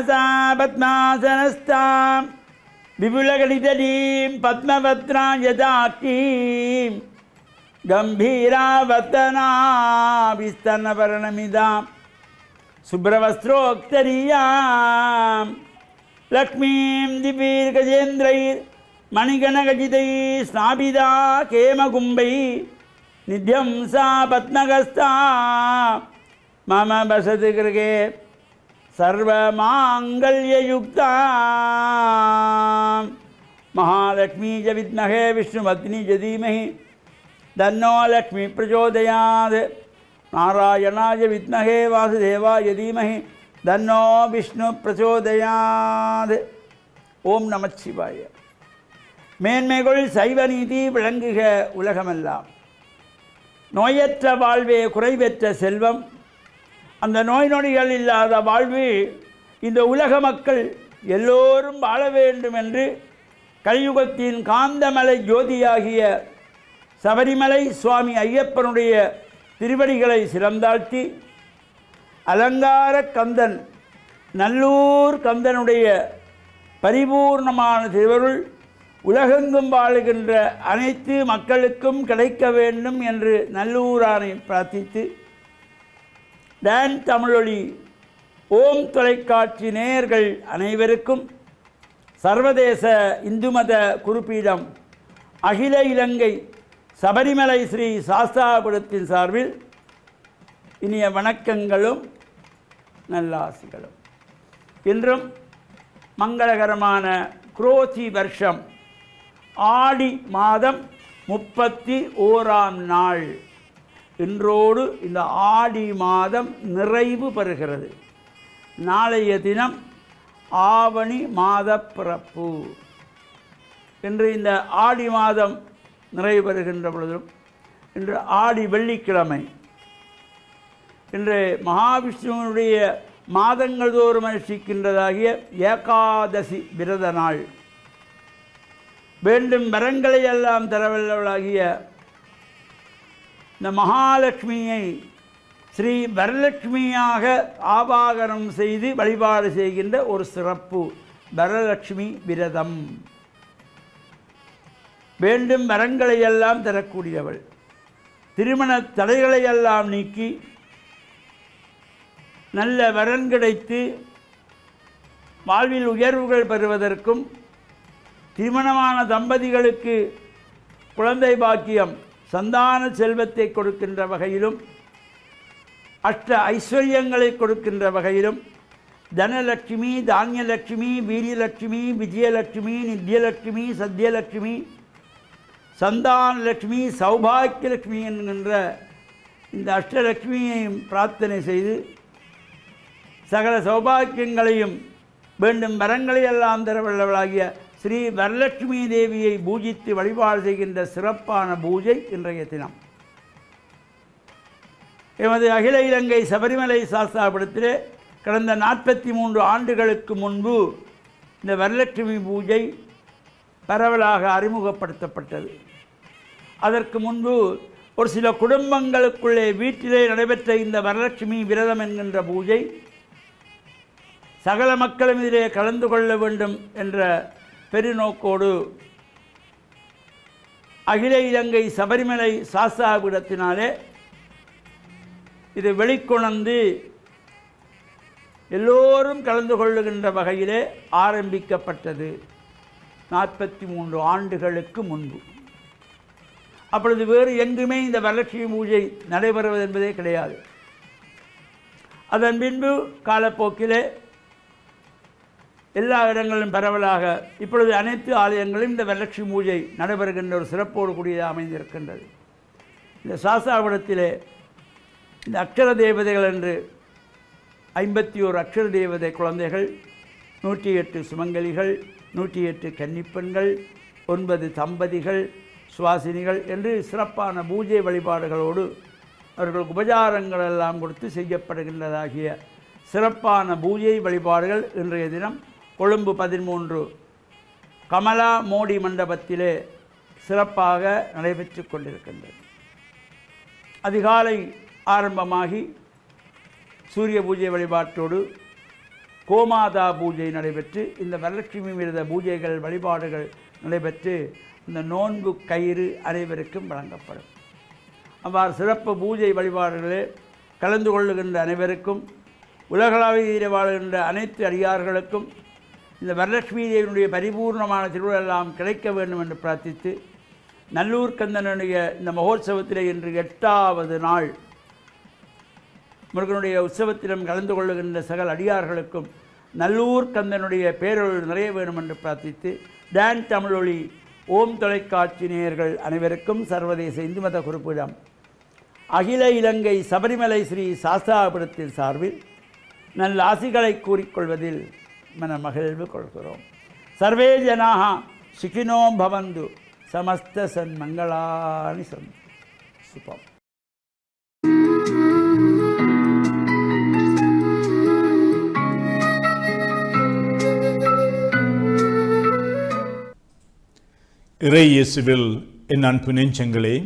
வியாசா பத்மாசனஸ்தாம் விபுலகடிதீம் பத்மபத்ரா யதாக்கீம் கம்பீராவர்த்தனா விஸ்தர்ணபரணமிதாம் சுப்ரவஸ்திரோக்தரியாம் லக்ஷ்மீம் திபீர்கஜேந்திரைர் மணிகணகஜிதை ஸ்நாபிதா கேமகும்பை நித்யம் சா பத்மகஸ்தா மம வசதி கிருகே சர்வமாங்கல்யயுக்தா மகாலக்ஷ்மீ च विद्महे विष्णुपत्नी च धीमहि तन्नो लक्ष्मी प्रचोदयात् नारायणाय विद्महे वासुदेवाय धीमहि तन्नो विष्णु प्रचोदयात् ஓம் நமச்சிவாய. மேன்மைகள் சைவ நீதி விளங்குக உலகமெல்லாம். நோயற்ற வாழ்வே குறைவற்ற செல்வம். அந்த நோய் நொடிகள் இல்லாத வாழ்வு இந்த உலக மக்கள் எல்லோரும் வாழ வேண்டும் என்று கலியுகத்தின் காந்தமலை ஜோதியாகிய சபரிமலை சுவாமி ஐயப்பனுடைய திருவடிகளை சிறந்தாழ்த்தி அலங்கார கந்தன் நல்லூர் கந்தனுடைய பரிபூர்ணமான திருவருள் உலகெங்கும் வாழுகின்ற அனைத்து மக்களுக்கும் கிடைக்க வேண்டும் என்று நல்லூரானை பிரார்த்தித்து டான் தமிழொலி ஓம் தொலைக்காட்சி நேயர்கள் அனைவருக்கும் சர்வதேச இந்து மத குருபீடம் அகில இலங்கை சபரிமலை ஸ்ரீ சாஸ்தாபுரத்தின் சார்பில் இனிய வணக்கங்களும் நல்லாசிகளும். இன்றும் மங்களகரமான குரோதி வருஷம் ஆடி மாதம் 31ஆம் நாள். இன்றோடு இந்த ஆடி மாதம் நிறைவு பெறுகிறது. நாளைய தினம் ஆவணி மாத பிறப்பு. இன்று இந்த ஆடி மாதம் நிறைவு பெறுகின்ற பொழுதும் இன்று ஆடி வெள்ளிக்கிழமை. இன்று மகாவிஷ்ணுவனுடைய மாதங்கள் தோறும் அனுஷ்டிக்கின்றதாகிய ஏகாதசி விரத நாள். வேண்டும் வரங்களை எல்லாம் தரவல்லவளாகிய இந்த மகாலட்சுமியை ஸ்ரீ வரலட்சுமியாக ஆவாகனம் செய்து வழிபாடு செய்கின்ற ஒரு சிறப்பு வரலட்சுமி விரதம். வேண்டும் வரங்களையெல்லாம் தரக்கூடியவள். திருமண தடைகளையெல்லாம் நீக்கி நல்ல வரன் கிடைத்து வாழ்வில் உயர்வுகள் பெறுவதற்கும் திருமணமான தம்பதிகளுக்கு குழந்தை பாக்கியம் சந்தான செல்வத்தை கொடுக்கின்ற வகையிலும் அஷ்ட ஐஸ்வர்யங்களை கொடுக்கின்ற வகையிலும் தனலட்சுமி தானியலட்சுமி வீரியலட்சுமி விஜயலட்சுமி நித்யலட்சுமி சத்யலட்சுமி சந்தானலட்சுமி சௌபாக்கியலட்சுமி என்கின்ற இந்த அஷ்டலட்சுமியையும் பிரார்த்தனை செய்து சகல சௌபாக்கியங்களையும் வேண்டும் வரங்களையெல்லாம் தரவல்லவளாகிய ஸ்ரீ வரலட்சுமி தேவியை பூஜித்து வழிபாடு செய்கின்ற சிறப்பான பூஜை இன்றைய தினம். எமது அகில இலங்கை சபரிமலை சாஸ்தாபுரத்திலே கடந்த 43 ஆண்டுகளுக்கு முன்பு இந்த வரலட்சுமி பூஜை பரவலாக அறிமுகப்படுத்தப்பட்டது. அதற்கு முன்பு ஒரு சில குடும்பங்களுக்குள்ளே வீட்டிலே நடைபெற்ற இந்த வரலட்சுமி விரதம் என்கின்ற பூஜை சகல மக்களும் இதிலே கலந்து கொள்ள வேண்டும் என்ற பெருநோக்கோடு அகில இலங்கை சபரிமலை சாஸ்தாபுரத்தினாலே இது வெளிக்கொணர்ந்து எல்லோரும் கலந்து கொள்ளுகின்ற வகையிலே ஆரம்பிக்கப்பட்டது 43 ஆண்டுகளுக்கு முன்பு. அப்பொழுது வேறு எங்குமே இந்த வரலட்சுமி பூஜை நடைபெறுவது என்பதே கிடையாது. அதன் பின்பு காலப்போக்கிலே எல்லா இடங்களிலும் பரவலாக இப்பொழுது அனைத்து ஆலயங்களிலும் இந்த வரலட்சுமி பூஜை நடைபெறுகின்ற ஒரு சிறப்போடு கூடியதாக அமைந்திருக்கின்றது. இந்த சாஸ்தாபுரத்திலே இந்த அக்ஷர தேவதைகள் என்று 51 அக்ஷர தேவதை குழந்தைகள், 108 சுமங்கலிகள், 108 கன்னிப்பெண்கள், 9 தம்பதிகள், சுவாசினிகள் என்று சிறப்பான பூஜை வழிபாடுகளோடு அவர்களுக்கு உபச்சாரங்கள் எல்லாம் கொடுத்து செய்யப்படுகின்றதாகிய சிறப்பான பூஜை வழிபாடுகள் இன்றைய தினம் கொழும்பு 13 கமலா மோடி மண்டபத்திலே சிறப்பாக நடைபெற்று கொண்டிருக்கின்றது. அதிகாலை ஆரம்பமாகி சூரிய பூஜை வழிபாட்டோடு கோமாதா பூஜை நடைபெற்று இந்த வரலட்சுமி விரத பூஜைகள் வழிபாடுகள் நடைபெற்று இந்த நோன்பு கயிறு அனைவருக்கும் வழங்கப்படும். அவ்வாறு சிறப்பு பூஜை வழிபாடுகளே கலந்து கொள்ளுகின்ற அனைவருக்கும் உலகளாவிய வாழ்கின்ற அனைத்து அடியார்களுக்கும் இந்த வரலட்சுமி தேவியினுடைய பரிபூர்ணமான திருவிழெல்லாம் கிடைக்க வேண்டும் என்று பிரார்த்தித்து நல்லூர் கந்தனுடைய இந்த மகோத்சவத்திலே இன்று 8வது நாள் முருகனுடைய உற்சவத்திலும் கலந்து கொள்ளுகின்ற சகல அடியார்களுக்கும் நல்லூர் கந்தனுடைய பேரொருள் நிறைய வேண்டும் என்று பிரார்த்தித்து டான் தமிழொலி ஓம் தொலைக்காட்சி நேயர்கள் அனைவருக்கும் சர்வதேச இந்து மத குறிப்பிடம் அகில இலங்கை சபரிமலை ஸ்ரீ சாஸ்தாபுரத்தின் சார்பில் நல்ல ஆசிகளை கூறிக்கொள்வதில் மன மகிழ்வு கொள்கிறோம். சர்வே ஜனாக சுகினோ பவந்து சமஸ்த சன்மங்களானி சந்து. சுபம். இறை இயேசுவில் என் அன்பு நெஞ்சங்களே,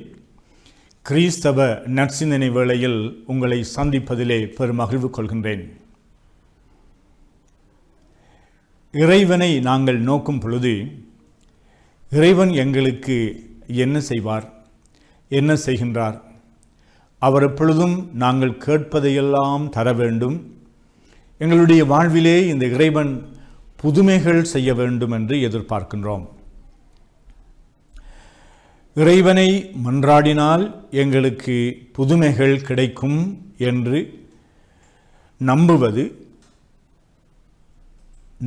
கிறிஸ்தவ நற்சிந்தனை வேளையில் உங்களை சந்திப்பதிலே பெருமகிழ்வு கொள்கின்றேன். இறைவனை நாங்கள் நோக்கும் பொழுது இறைவன் எங்களுக்கு என்ன செய்வார், என்ன செய்கின்றார், அவர் எப்பொழுதும் நாங்கள் கேட்பதையெல்லாம் தர வேண்டும், எங்களுடைய வாழ்விலே இந்த இறைவன் புதுமைகள் செய்ய வேண்டும் என்று எதிர்பார்க்கின்றோம். இறைவனை மன்றாடினால் எங்களுக்கு புதுமைகள் கிடைக்கும் என்று நம்புவது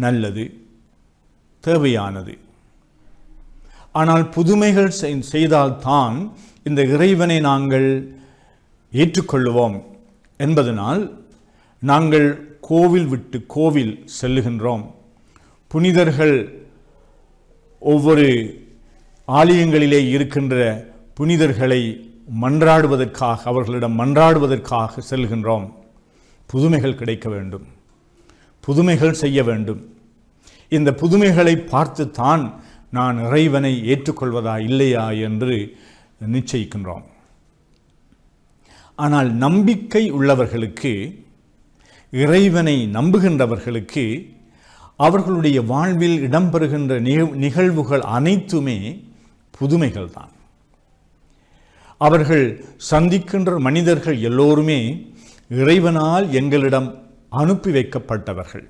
நல்லது, தேவையானது. ஆனால் புதுமைகள் செய்தால்தான் இந்த இறைவனை நாங்கள் ஏற்றுக்கொள்ளுவோம் என்பதனால் நாங்கள் கோவில் விட்டு கோவில் செல்லுகின்றோம். புனிதர்கள் ஒவ்வொரு ஆலயங்களிலே இருக்கின்ற புனிதர்களை மன்றாடுவதற்காக, அவர்களிடம் மன்றாடுவதற்காக செல்கின்றோம். புதுமைகள் கிடைக்க வேண்டும், புதுமைகள் செய்ய வேண்டும். இந்த புதுமைகளை பார்த்துத்தான் நான் இறைவனை ஏற்றுக்கொள்வதா இல்லையா என்று நிச்சயிக்கின்றோம். ஆனால் நம்பிக்கை உள்ளவர்களுக்கு, இறைவனை நம்புகின்றவர்களுக்கு அவர்களுடைய வாழ்வில் இடம்பெறுகின்ற நிகழ்வுகள் அனைத்துமே புதுமைகள் தான். அவர்கள் சந்திக்கின்ற மனிதர்கள் எல்லோருமே இறைவனால் எங்களிடம் அனுப்பி வைக்கப்பட்டவர்கள்.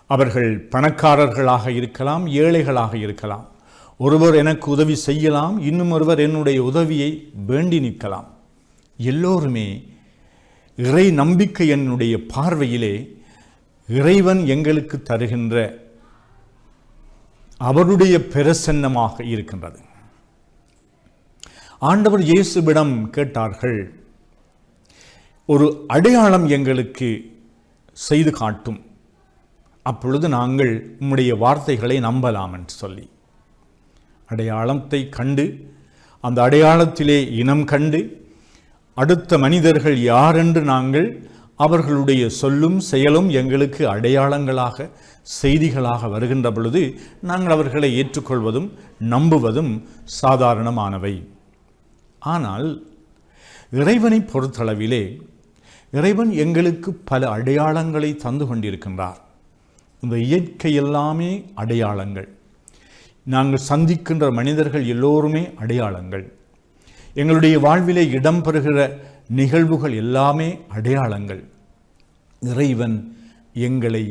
அவர்கள் பணக்காரர்களாக இருக்கலாம், ஏழைகளாக இருக்கலாம். ஒருவர் எனக்கு உதவி செய்யலாம், இன்னும் ஒருவர் என்னுடைய உதவியை வேண்டி நிற்கலாம். எல்லோருமே இறை நம்பிக்கை என்னுடைய பார்வையிலே இறைவன் எங்களுக்கு தருகின்ற அவருடைய பிரசன்னமாக இருக்கின்றது. ஆண்டவர் இயேசுவிடம் கேட்டார்கள், ஒரு அடையாளம் எங்களுக்கு செய்து காட்டும், அப்பொழுது நாங்கள் உம்முடைய வார்த்தைகளை நம்பலாம் என்று சொல்லி. அடையாளத்தை கண்டு, அந்த அடையாளத்திலே இனம் கண்டு, அடுத்த மனிதர்கள் யாரென்று நாங்கள் அவர்களுடைய சொல்லும் செயலும் எங்களுக்கு அடையாளங்களாக, செய்திகளாக வருகின்ற பொழுது நாங்கள் அவர்களை ஏற்றுக்கொள்வதும் நம்புவதும் சாதாரணமானவை. ஆனால் இறைவனை பொறுத்தளவிலே இறைவன் எங்களுக்கு பல அடையாளங்களை தந்து கொண்டிருக்கின்றார். இந்த இயற்கை எல்லாமே அடையாளங்கள். நாங்கள் சந்திக்கின்ற மனிதர்கள் எல்லோருமே அடையாளங்கள். எங்களுடைய வாழ்விலே இடம்பெறுகிற நிகழ்வுகள் எல்லாமே அடையாளங்கள். இறைவன் எங்களை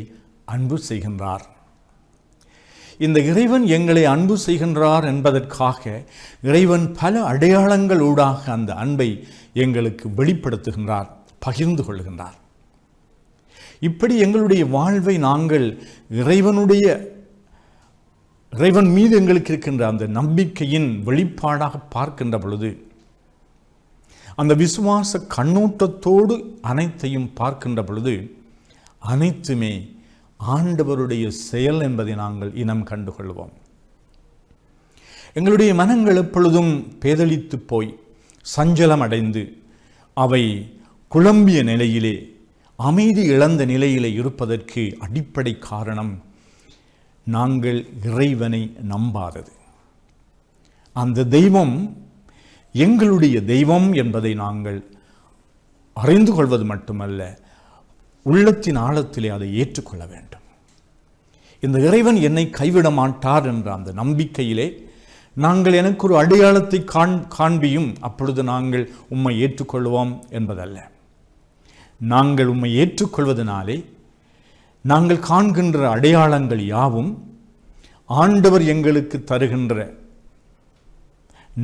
அன்பு செய்கின்றார். இந்த இறைவன் எங்களை அன்பு செய்கின்றார் என்பதற்காக இறைவன் பல அடையாளங்கள் ஊடாக அந்த அன்பை எங்களுக்கு வெளிப்படுத்துகின்றார், பகிர்ந்து கொள்கின்றார். இப்படி எங்களுடைய வாழ்வை நாங்கள் இறைவன் மீது எங்களுக்கு இருக்கின்ற அந்த நம்பிக்கையின் வெளிப்பாடாக பார்க்கின்ற பொழுது, அந்த விசுவாச கண்ணோட்டத்தோடு அனைத்தையும் பார்க்கின்ற பொழுது, அனைத்துமே ஆண்டவருடைய செயல் என்பதை நாங்கள் இனம் கண்டுகொள்வோம். எங்களுடைய மனங்கள் எப்பொழுதும் பேதலித்து போய் சஞ்சலம் அடைந்து அவை குழம்பிய நிலையிலே, அமைதி இழந்த நிலையிலே இருப்பதற்கு அடிப்படை காரணம் நாங்கள் இறைவனை நம்பாதது. அந்த தெய்வம் எங்களுடைய தெய்வம் என்பதை நாங்கள் அறிந்து கொள்வது மட்டுமல்ல, உள்ளத்தின் ஆழத்திலே அதை ஏற்றுக்கொள்ள வேண்டும். இந்த இறைவன் என்னை கைவிட மாட்டார் என்ற அந்த நம்பிக்கையிலே நாங்கள் எனக்கு ஒரு அடையாளத்தை காண்பியும், அப்பொழுது நாங்கள் உம்மை ஏற்றுக்கொள்வோம் என்பதல்ல. நாங்கள் உம்மை ஏற்றுக்கொள்வதனாலே நாங்கள் காண்கின்ற அடையாளங்கள் யாவும் ஆண்டவர் எங்களுக்கு தருகின்ற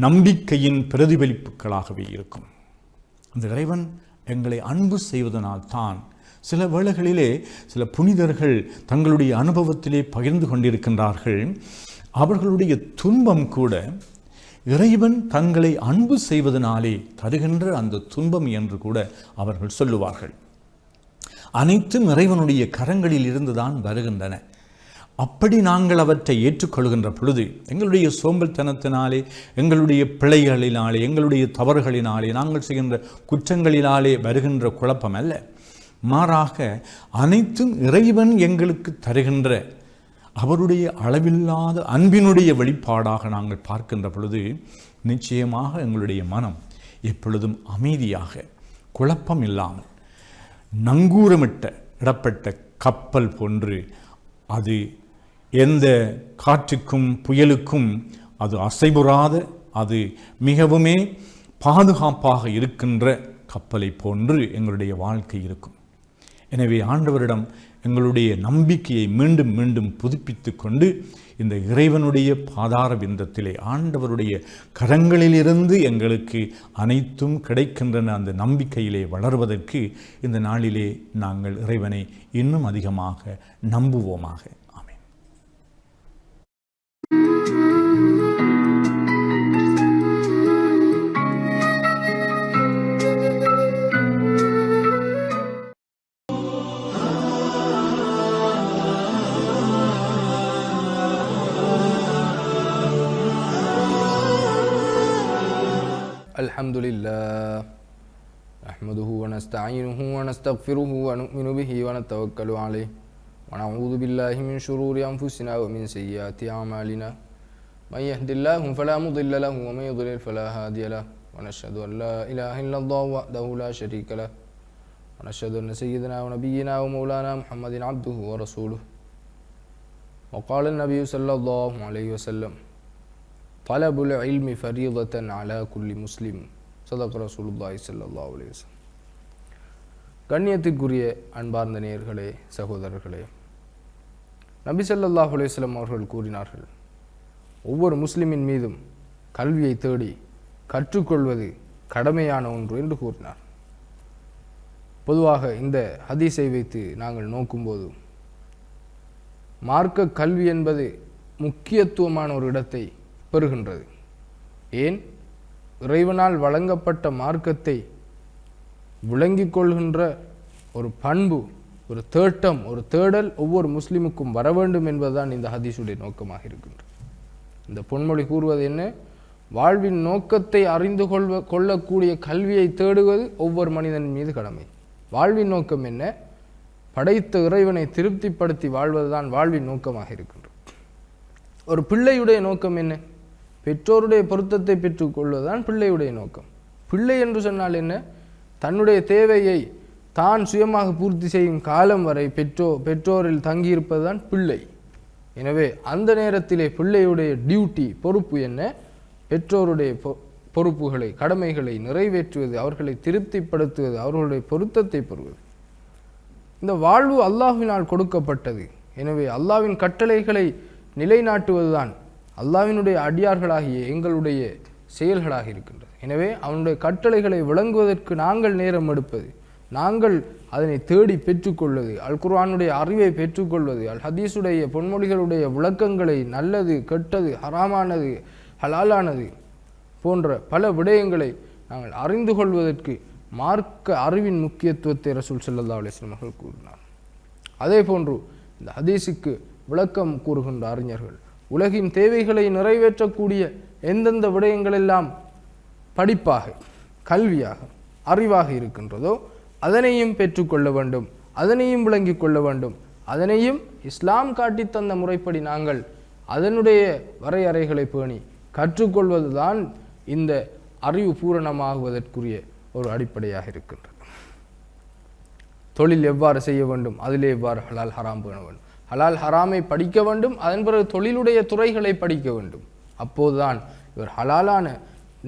நம்பிக்கையின் பிரதிபலிப்புகளாகவே இருக்கும். அந்த இறைவன் எங்களை அன்பு செய்வதனால் தான் சில வேளைகளிலே சில புனிதர்கள் தங்களுடைய அனுபவத்திலே பகிர்ந்து கொண்டிருக்கின்றார்கள். அவர்களுடைய துன்பம் கூட இறைவன் தங்களை அன்பு செய்வதனாலே தருகின்ற அந்த துன்பம் என்று கூட அவர்கள் சொல்லுவார்கள். அனைத்தும் இறைவனுடைய கரங்களில் இருந்துதான் வருகின்றன. அப்படி நாங்கள் அவற்றை ஏற்றுக்கொள்கின்ற பொழுது எங்களுடைய சோம்பல்தனத்தினாலே, எங்களுடைய பிழைகளினாலே, எங்களுடைய தவறுகளினாலே, நாங்கள் செய்கின்ற குற்றங்களினாலே வருகின்ற குழப்பம் அல்ல, மாறாக அனைத்தும் இறைவன் எங்களுக்கு தருகின்ற அவருடைய அளவில்லாத அன்பினுடைய வெளிப்பாடாக நாங்கள் பார்க்கின்ற பொழுது நிச்சயமாக எங்களுடைய மனம் எப்பொழுதும் அமைதியாக, குழப்பம் இல்லாமல், இடப்பட்ட கப்பல் போன்று அது எந்த காற்றுக்கும் புயலுக்கும் அது அசைபுறாத, அது மிகவுமே பாதுகாப்பாக இருக்கின்ற கப்பலை போன்று எங்களுடைய வாழ்க்கை இருக்கும். எனவே ஆண்டவரிடம் எங்களுடைய நம்பிக்கையை மீண்டும் மீண்டும் புதுப்பித்து கொண்டு இந்த இறைவனுடைய பாதார பிந்தத்திலே ஆண்டவருடைய கரங்களிலிருந்து எங்களுக்கு அனைத்தும் கிடைக்கின்றன அந்த நம்பிக்கையிலே வளர்வதற்கு இந்த நாளிலே நாங்கள் இறைவனை இன்னும் அதிகமாக நம்புவோமாக. ஆமென். الحمد لله نحمده ونستعينه ونستغفره ونؤمن به ونتوكل عليه ونعوذ بالله من شرور أنفسنا ومن سيئات أعمالنا من يهد الله فلا مضل له ومن يضلل فلا هادي له ونشهد أن لا إله إلا الله وحده لا شريك له ونشهد أن سيدنا ونبينا ومولانا محمد عبده ورسوله وقال النبي صلى الله عليه وسلم طلب العلم فريضة على كل مسلم صدق رسول الله صلى الله عليه وسلم. கண்ணியத்திற்குரிய அன்பார்ந்த நேயர்களே, சகோதரர்களே, நபி ஸல்லல்லாஹு அலைஹி வஸல்லம் அவர்கள் கூறினார்கள், ஒவ்வொரு முஸ்லிமின் மீதும் கல்வியை தேடி கற்றுக்கொள்வது கடமையான ஒன்று என்று கூறினார். பொதுவாக இந்த ஹதீஸை வைத்து நாங்கள் நோக்கும்போது மார்க்க கல்வி என்பது முக்கியத்துவமான ஒரு இடத்தை பெறுகின்றது. ஏன்? இறைவனால் வழங்கப்பட்ட மார்க்கத்தை விளங்கிக் கொள்கின்ற ஒரு பண்பு, ஒரு தேட்டம், ஒரு தேடல் ஒவ்வொரு முஸ்லிமுக்கும் வர வேண்டும் என்பதுதான் இந்த ஹதீஸுடைய நோக்கமாக இருக்கின்றது. இந்த பொன்மொழி கூறுவது என்ன? வாழ்வின் நோக்கத்தை அறிந்து கொள்ளக்கூடிய கல்வியை தேடுவது ஒவ்வொரு மனிதன் மீது கடமை. வாழ்வின் நோக்கம் என்ன? படைத்த இறைவனை திருப்திப்படுத்தி வாழ்வதுதான் வாழ்வின் நோக்கமாக இருக்கின்றது. ஒரு பிள்ளையுடைய நோக்கம் என்ன? பெற்றோருடைய பொருத்தத்தை பெற்றுக்கொள்வதுதான் பிள்ளையுடைய நோக்கம். பிள்ளை என்று சொன்னால் என்ன? தன்னுடைய தேவையை தான் சுயமாக பூர்த்தி செய்யும் காலம் வரை பெற்றோரில் தங்கியிருப்பதுதான் பிள்ளை. எனவே அந்த நேரத்திலே பிள்ளையுடைய டியூட்டி, பொறுப்பு என்ன? பெற்றோருடைய பொறுப்புகளை, கடமைகளை நிறைவேற்றுவது, அவர்களை திருப்திப்படுத்துவது, அவர்களுடைய பொருத்தத்தை பெறுவது. இந்த வாழ்வு அல்லாஹ்வினால் கொடுக்கப்பட்டது. எனவே அல்லாஹ்வின் கட்டளைகளை நிலைநாட்டுவதுதான் அல்லாஹ்வினுடைய அடியார்களாகிய எங்களுடைய செயல்களாக இருக்கின்றது. எனவே அவனுடைய கட்டளைகளை விளங்குவதற்கு நாங்கள் நேரம் எடுப்பது, நாங்கள் அதனை தேடி பெற்றுக்கொள்வது, அல் குர்ஆனுடைய அறிவை பெற்றுக்கொள்வது, அல் ஹதீஸுடைய பொன்மொழிகளுடைய விளக்கங்களை, நல்லது, கெட்டது, ஹராமானது, ஹலாலானது போன்ற பல விடயங்களை நாங்கள் அறிந்து கொள்வதற்கு மார்க்க அறிவின் முக்கியத்துவத்தை ரசூல் ஸல்லல்லாஹு அலைஹி வஸல்லம் அவர்கள் கூறினார். அதே போன்று இந்த ஹதீஸுக்கு விளக்கம் கூறுகின்ற அறிஞர்கள் உலகின் தேவைகளை நிறைவேற்றக்கூடிய எந்தெந்த விடயங்களெல்லாம் படிப்பாக, கல்வியாக, அறிவாக இருக்கின்றதோ அதனையும் பெற்றுக்கொள்ள வேண்டும், அதனையும் விளங்கிக் கொள்ள வேண்டும், அதனையும் இஸ்லாம் காட்டித்தந்த முறைப்படி நாங்கள் அதனுடைய வரையறைகளை பேணி கற்றுக்கொள்வதுதான் இந்த அறிவு பூரணமாகுவதற்குரிய ஒரு அடிப்படையாக இருக்கின்றது. தொழில் எவ்வாறு செய்ய வேண்டும், அதிலே எவ்வாறு ஹலால் ஹராம் பேண வேண்டும், ஹலால் ஹராமை படிக்க வேண்டும், அதன் பிறகு தொழிலுடைய துறைகளை படிக்க வேண்டும். அப்போதுதான் இவர் ஹலாலான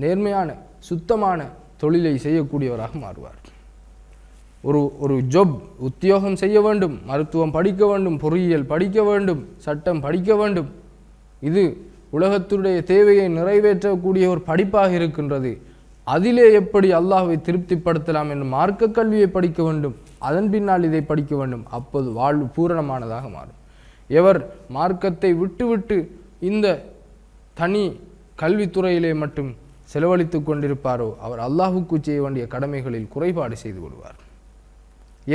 நேர்மையான சுத்தமான தொழிலை செய்யக்கூடியவராக மாறுவார். ஒரு ஜொப் உத்தியோகம் செய்ய வேண்டும், மருத்துவம் படிக்க வேண்டும், பொறியியல் படிக்க வேண்டும், சட்டம் படிக்க வேண்டும். இது உலகத்துடைய தேவையை நிறைவேற்றக்கூடிய ஒரு படிப்பாக இருக்கின்றது. அதிலே எப்படி அல்லாஹ்வை திருப்திப்படுத்தலாம் என்று மார்க்க கல்வியை படிக்க வேண்டும், அதன் பின்னால் இதை படிக்க வேண்டும். அப்போது வாழ்வு பூரணமானதாக மாறும். எவர் மார்க்கத்தை விட்டுவிட்டு இந்த தனி கல்வித்துறையிலே மட்டும் செலவழித்து கொண்டிருப்பாரோ அவர் அல்லாஹுக்கு செய்ய வேண்டிய கடமைகளில் குறைபாடு செய்து விடுவார்.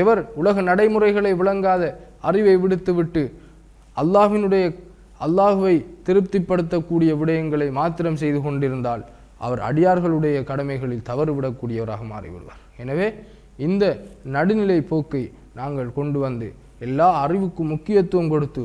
எவர் உலக நடைமுறைகளை விளங்காத அறிவை விடுத்துவிட்டு அல்லாஹுவை திருப்திப்படுத்தக்கூடிய விடயங்களை மாத்திரம் செய்து கொண்டிருந்தால் அவர் அடியார்களுடைய கடமைகளில் தவறுவிடக்கூடியவராக மாறிவிடுவார். எனவே இந்த நடுநிலை போக்கை நாங்கள் கொண்டு வந்து எல்லா அறிவுக்கும் முக்கியத்துவம் கொடுத்து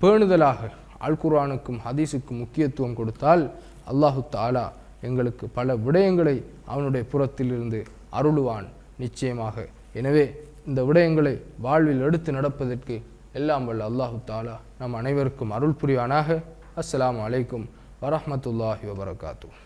பேணுதலாக அல் குர்ஆனுக்கும் ஹதீஸுக்கும் முக்கியத்துவம் கொடுத்தால் அல்லாஹு தஆலா எங்களுக்கு பல விடயங்களை அவனுடைய புறத்திலிருந்து அருளுவான் நிச்சயமாக. எனவே இந்த விடயங்களை வாழ்வில் எடுத்து நடப்பதற்கு எல்லாம் வல்ல அல்லாஹு தஆலா நம் அனைவருக்கும் அருள் புரிவானாக. அஸ்ஸலாமு அலைக்கும் வரஹ்மத்துல்லாஹி வபரகாத்துஹு.